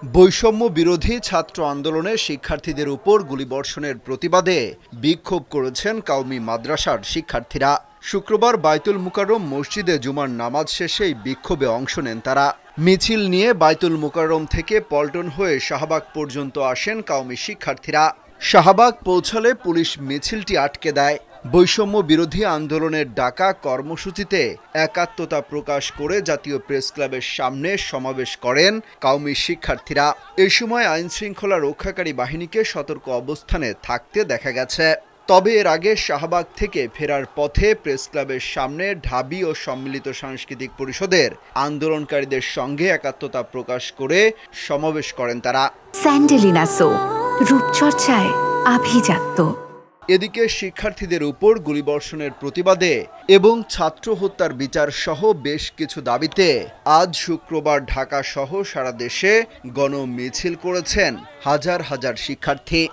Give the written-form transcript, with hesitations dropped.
বৈষম্য বিরোধী ছাত্র আন্দোলনে শিক্ষার্থীদের উপর গুলিবর্ষণের প্রতিবাদে বিক্ষোভ করেছেন কওমি মাদ্রাসার শিক্ষার্থীরা। শুক্রবার বায়তুল মুকাররম মসজিদে জুমার নামাজ শেষে এই বিক্ষোভে অংশ নেন তারা। মিছিল নিয়ে বায়তুল মুকাররম থেকে পল্টন হয়ে শাহবাগ পর্যন্ত আসেন কওমি শিক্ষার্থীরা। শাহবাগ পৌঁছালে পুলিশ মিছিলটি আটকে দেয়। বৈষম্য বিরোধী আন্দোলনের ডাকা কর্মসূচিতে একাত্মতা প্রকাশ করে জাতীয় প্রেস ক্লাবের সামনে সমাবেশ করেন কওমি শিক্ষার্থীরা। এ সময় আইনশৃঙ্খলা রক্ষাকারী বাহিনীকে সতর্ক অবস্থানে থাকতে দেখা গেছে। তবে এর আগে শাহবাগ থেকে ফেরার পথে প্রেস ক্লাবের সামনে ঢাবি ও সম্মিলিত সাংস্কৃতিক পরিষদের আন্দোলনকারীদের সঙ্গে একাত্মতা প্রকাশ করে সমাবেশ করেন তারা। স্যান্ডেলিনা সো, রূপচর্চায় আভিজাত্য। এদিকে শিক্ষার্থীদের উপর গুলিবর্ষণের প্রতিবাদে এবং ছাত্র হত্যার বিচার সহ বেশ কিছু দাবিতে আজ শুক্রবার ঢাকা সহ সারা দেশে গণমিছিল করেছেন হাজার হাজার শিক্ষার্থী।